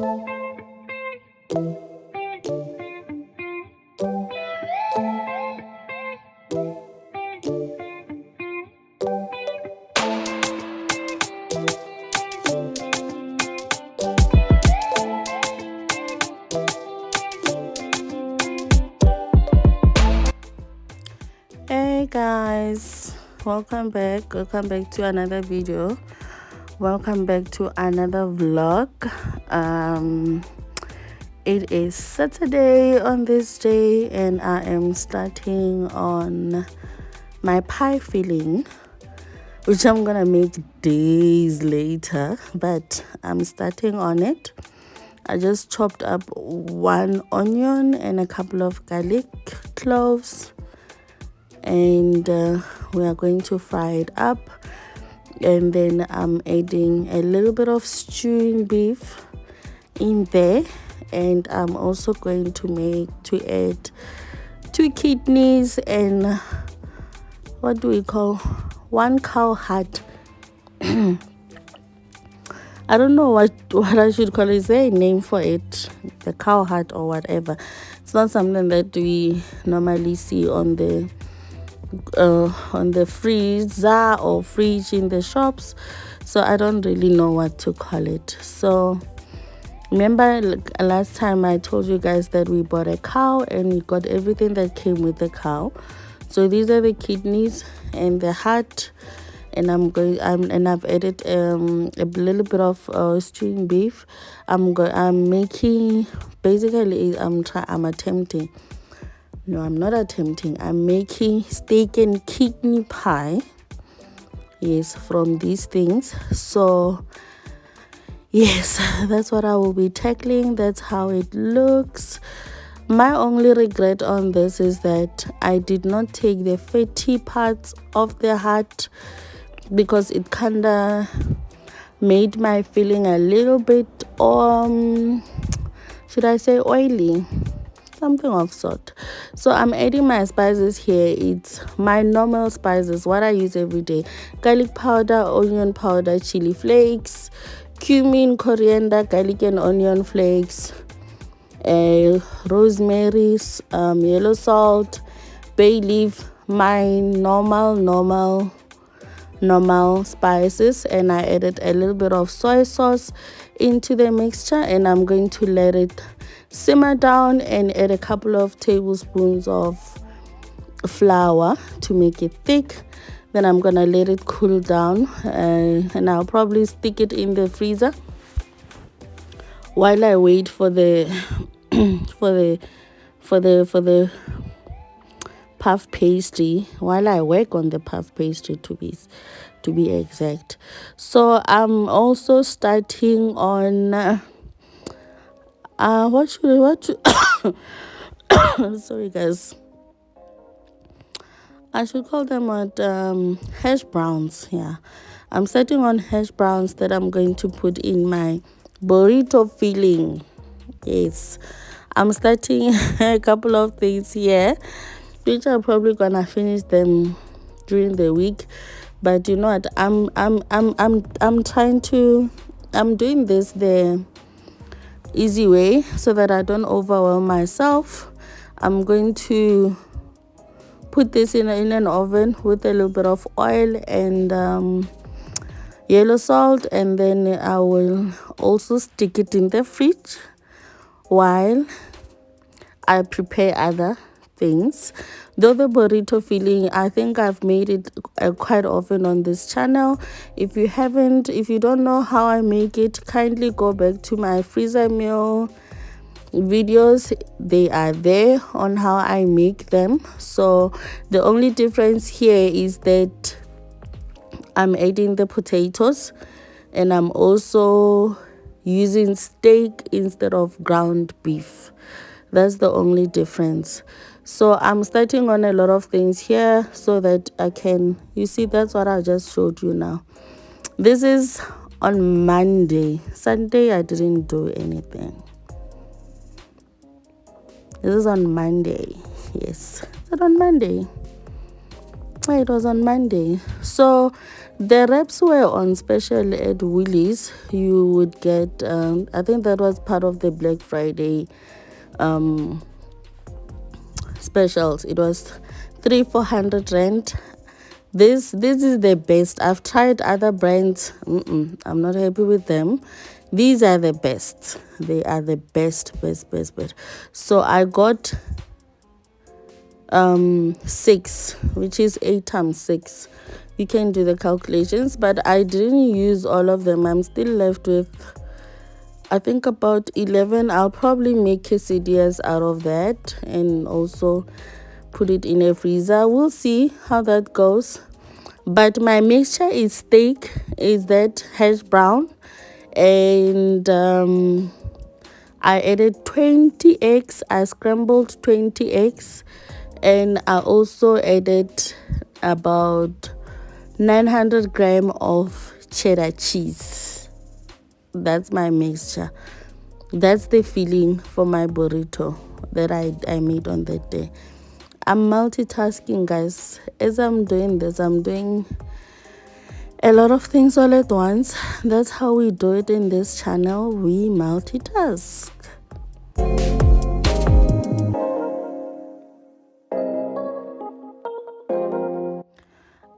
Hey guys, welcome back to another video, welcome back to another vlog. It is Saturday on this day and I am starting on my pie filling, which I'm gonna make days later, but I'm starting on it. I just chopped up 1 onion and a couple of garlic cloves, and we are going to fry it up. And then I'm adding a little bit of stewing beef in there, and I'm also going to add 2 kidneys and what do we call 1 cow heart. I don't know what I should call it. Is there a name for it? The cow heart or whatever. It's not something that we normally see on the freezer or fridge in the shops, so I don't really know what to call it. So remember last time I told you guys that we bought a cow and we got everything that came with the cow. So these are the kidneys and the heart, and I've added a little bit of stewing beef. I'm making, basically I'm attempting, no, I'm not attempting, I'm making steak and kidney pie, yes, from these things. So yes, that's what I will be tackling. That's how it looks. My only regret on this is that I did not take the fatty parts of the heart, because it kinda made my filling a little bit should I say oily, something of sort. So I'm adding my spices here. It's my normal spices, what I use every day: garlic powder, onion powder, chili flakes, cumin, coriander, garlic and onion flakes, rosemary, yellow salt, bay leaf, my normal spices. And I added a little bit of soy sauce into the mixture, and I'm going to let it simmer down and add a couple of tablespoons of flour to make it thick. Then I'm gonna let it cool down, and I'll probably stick it in the freezer while I wait for the for the puff pastry, while I work on the puff pastry to be exact. So I'm also starting on sorry guys, I should call them what, hash browns. Yeah, I'm starting on hash browns that I'm going to put in my burrito filling. Yes, I'm starting a couple of things here, which I'm probably gonna finish them during the week. But you know what, I'm doing this the easy way so that I don't overwhelm myself. I'm going to put this in an oven with a little bit of oil and yellow salt, and then I will also stick it in the fridge while I prepare other things. Though the burrito filling, I think I've made it quite often on this channel. If you don't know how I make it, kindly go back to my freezer meal videos. They are there on how I make them. So the only difference here is that I'm adding the potatoes, and I'm also using steak instead of ground beef. That's the only difference. So I'm starting on a lot of things here so that I can, you see, that's what I just showed you now. This is on Monday. Sunday I didn't do anything. This is on Monday. Yes, is it on Monday? it was on Monday. So the wraps were on special at Woolies. You would get I think that was part of the Black Friday specials. It was 300-400 rand. This is the best. I've tried other brands. I'm not happy with them. These are the best. They are the best. So I got 6, which is 8 times 6. You can do the calculations, but I didn't use all of them. I'm still left with, I think, about 11. I'll probably make quesadillas out of that and also put it in a freezer. We'll see how that goes. But my mixture is steak, is that hash brown, and I added 20 eggs. I scrambled 20 eggs, and I also added about 900 grams of cheddar cheese. That's my mixture. That's the filling for my burrito that I made on that day. I'm multitasking, guys. As I'm doing this, I'm doing a lot of things all at once. That's how we do it in this channel. We multitask.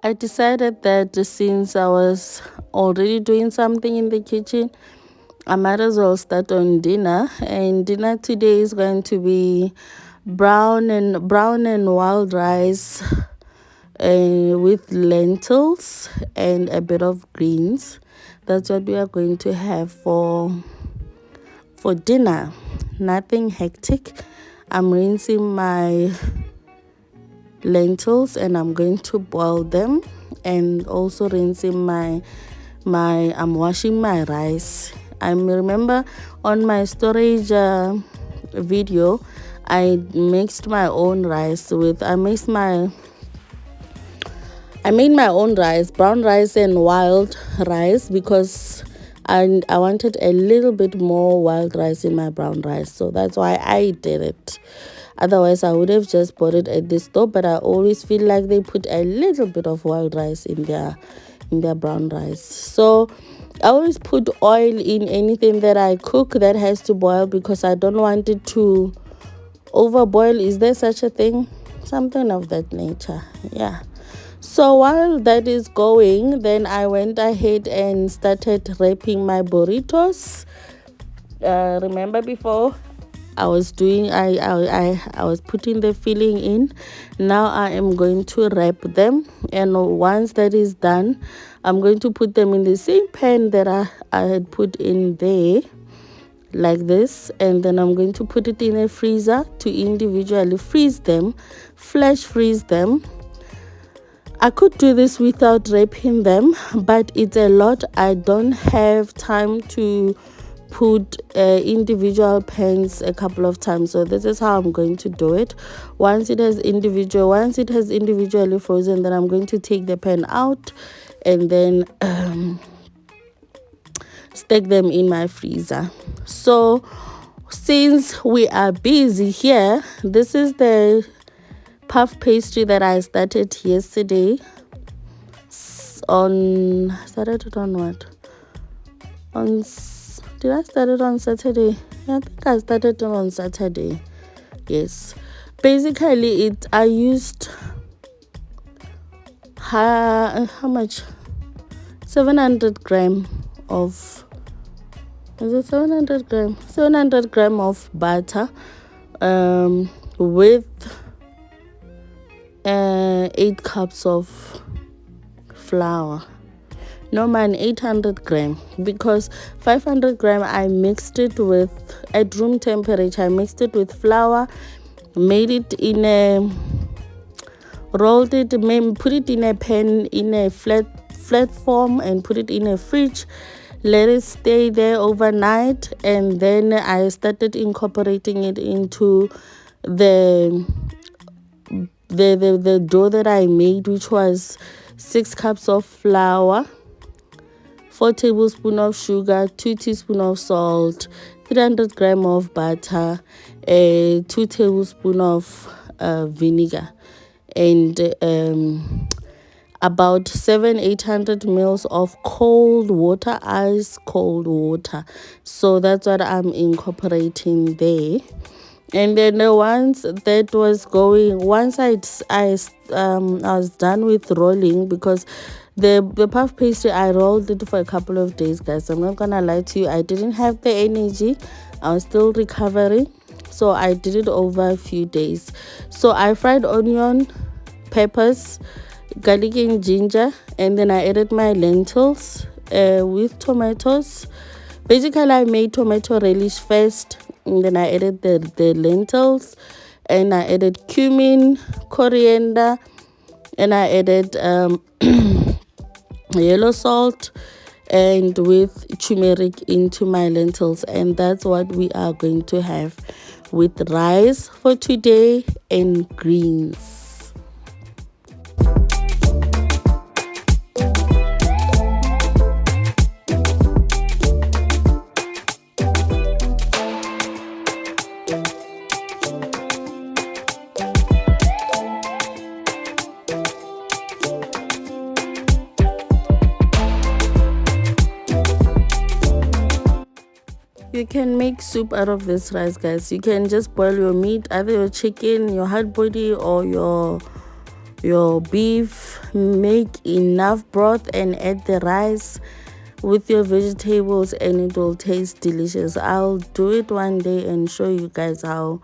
I decided that since I was already doing something in the kitchen, I might as well start on dinner. And dinner today is going to be brown and wild rice with lentils and a bit of greens. That's what we are going to have for dinner. Nothing hectic. I'm rinsing my lentils and I'm going to boil them, and also rinsing I'm washing my rice. I remember on my storage video, I mixed my own rice I made my own rice, brown rice and wild rice, because I wanted a little bit more wild rice in my brown rice. So that's why I did it. Otherwise, I would have just bought it at the store. But I always feel like they put a little bit of wild rice in their brown rice. So I always put oil in anything that I cook that has to boil, because I don't want it to overboil. Is there such a thing? Something of that nature. Yeah. So while that is going, then I went ahead and started wrapping my burritos. Remember before I was doing, I was putting the filling in. Now I am going to wrap them, and once that is done, I'm going to put them in the same pan that I had put in there, like this, and then I'm going to put it in a freezer to individually freeze them, flash freeze them. I could do this without wrapping them, but it's a lot. I don't have time to put individual pans a couple of times, so this is how I'm going to do it. Once it has individually frozen, then I'm going to take the pan out and then stack them in my freezer. So since we are busy here, this is the puff pastry that I started yesterday. Started it on what? Did I start it on Saturday? Yeah, I think I started it on Saturday. Yes. Basically, I used how much? 700 grams of. Is it 700 grams? 700 grams of butter, with 8 cups of flour. No man, 800 grams, because 500 grams I mixed it with at room temperature. I mixed it with flour, made it in a rolled it, put it in a pan in a flat form, and put it in a fridge. Let it stay there overnight, and then I started incorporating it into the dough that I made, which was 6 cups of flour, 4 tablespoons of sugar, 2 teaspoons of salt, 300 grams of butter, 2 tablespoons of vinegar, and about 700-800 mils of cold water, ice cold water. So that's what I'm incorporating there. And then once that was going, once I was done with rolling, because the puff pastry, I rolled it for a couple of days, guys. I'm not gonna lie to you, I didn't have the energy. I was still recovering, so I did it over a few days. So I fried onion, peppers, garlic and ginger, and then I added my lentils with tomatoes. Basically, I made tomato relish first, and then I added the lentils, and I added cumin, coriander, and I added yellow salt and with turmeric into my lentils. And that's what we are going to have with rice for today and greens. You can make soup out of this rice, guys. You can just boil your meat, either your chicken, your hard body, or your beef. Make enough broth and add the rice with your vegetables, and it will taste delicious. I'll do it one day and show you guys how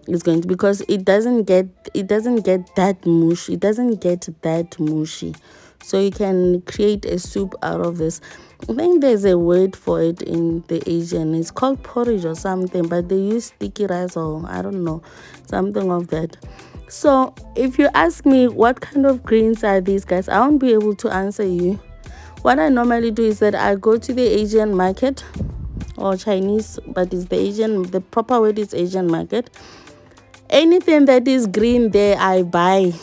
it's going to, because it doesn't get that mushy. It doesn't get that mushy. So you can create a soup out of this. I think there's a word for it in the Asian. It's called porridge or something, but they use sticky rice, or I don't know, something of that. So if you ask me what kind of greens are these, guys, I won't be able to answer you. What I normally do is that I go to the Asian market, or Chinese, but it's the proper word is Asian market. Anything that is green there, I buy.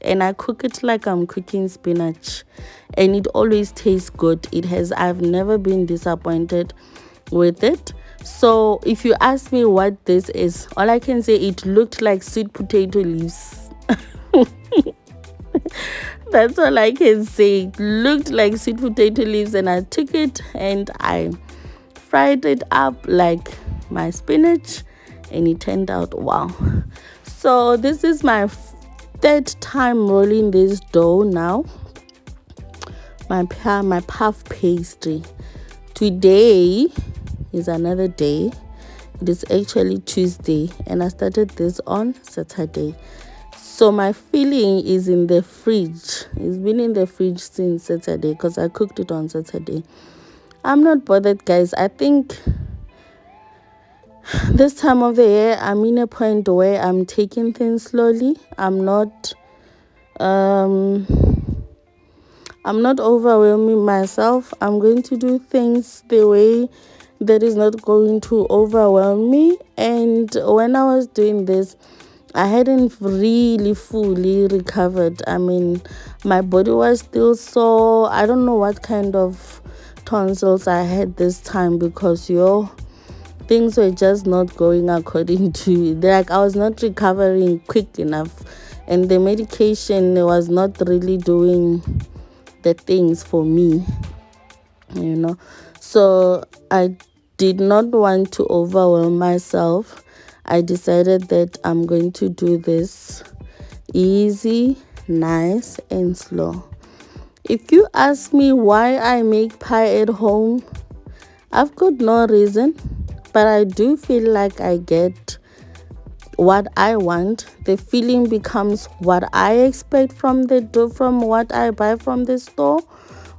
And I cook it like I'm cooking spinach, and it always tastes good. I've never been disappointed with it. So if you ask me what this is, all I can say, it looked like sweet potato leaves. That's all I can say. It looked like sweet potato leaves, and I took it and I fried it up like my spinach, and it turned out wow. So this is my third time rolling this dough now, my puff pastry. Today is another day. It is actually Tuesday, and I started this on Saturday. So my filling is in the fridge. It's been in the fridge since Saturday because I cooked it on Saturday. I'm not bothered, guys. I think this time of the year, I'm in a point where I'm taking things slowly. I'm not overwhelming myself. I'm going to do things the way that is not going to overwhelm me. And when I was doing this, I hadn't really fully recovered. I mean, my body was still sore. I don't know what kind of tonsils I had this time, because things were just not going according to, like, I was not recovering quick enough, and the medication was not really doing the things for me, so I did not want to overwhelm myself. I decided that I'm going to do this easy, nice and slow. If you ask me why I make pie at home, I've got no reason. But I do feel like I get what I want. The feeling becomes what I expect from what I buy from the store.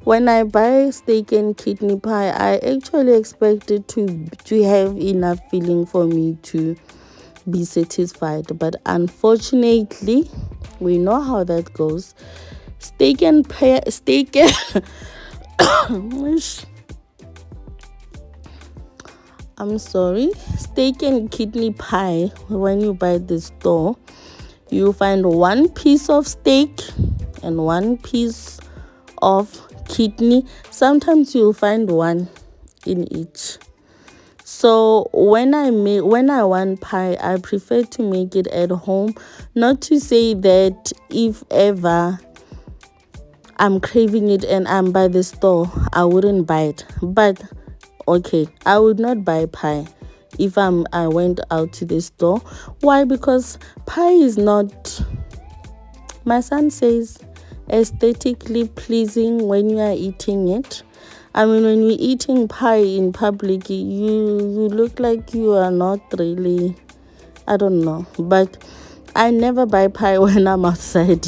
When I buy steak and kidney pie, I actually expect it to have enough feeling for me to be satisfied. But unfortunately, we know how that goes. Steak and kidney pie, when you buy the store, you find one piece of steak and one piece of kidney. Sometimes you'll find one in each. So when I want pie, I prefer to make it at home. Not to say that if ever I'm craving it and I'm by the store, I wouldn't buy it. But okay, I would not buy pie if I went out to the store. Why? Because pie is not, my son says, aesthetically pleasing when you are eating it. I mean, when you're eating pie in public, you look like you are not really, I don't know. But I never buy pie when I'm outside.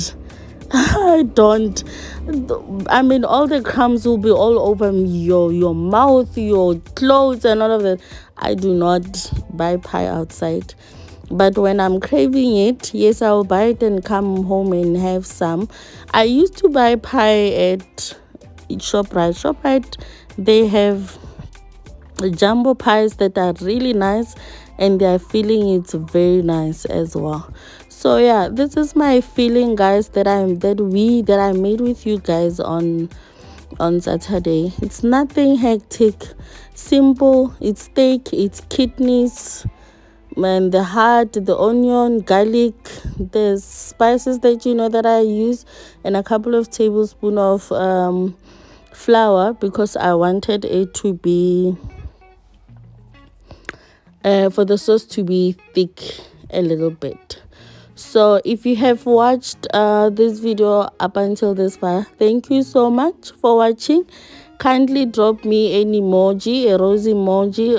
I don't. I mean, all the crumbs will be all over your mouth, your clothes, and all of that. I do not buy pie outside. But when I'm craving it, yes, I'll buy it and come home and have some. I used to buy pie at ShopRite. ShopRite, they have jumbo pies that are really nice, and their filling is very nice as well. So yeah, this is my feeling, guys, that I made with you guys on Saturday. It's nothing hectic, simple. It's steak, it's kidneys, and the heart, the onion, garlic, the spices that you know that I use, and a couple of tablespoons of flour, because I wanted it to be for the sauce to be thick a little bit. So if you have watched this video up until this far, thank you so much for watching. Kindly drop me an emoji, a rose emoji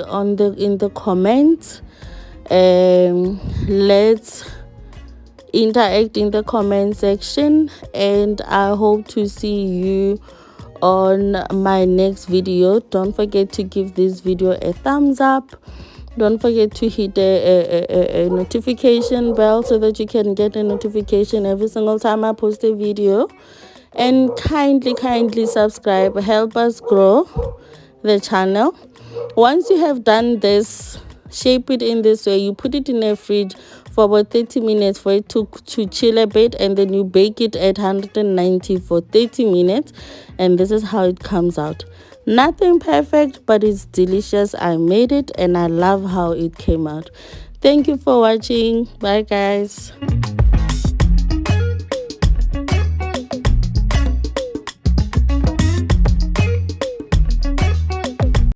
in the comments. Let's interact in the comment section, and I hope to see you on my next video. Don't forget to give this video a thumbs up. Don't forget to hit a notification bell so that you can get a notification every single time I post a video. And kindly subscribe. Help us grow the channel. Once you have done this, shape it in this way. You put it in a fridge for about 30 minutes for it to chill a bit, and then you bake it at 190 for 30 minutes, and this is how it comes out. Nothing perfect, but it's delicious. I made it and I love how it came out. Thank you for watching. Bye, guys.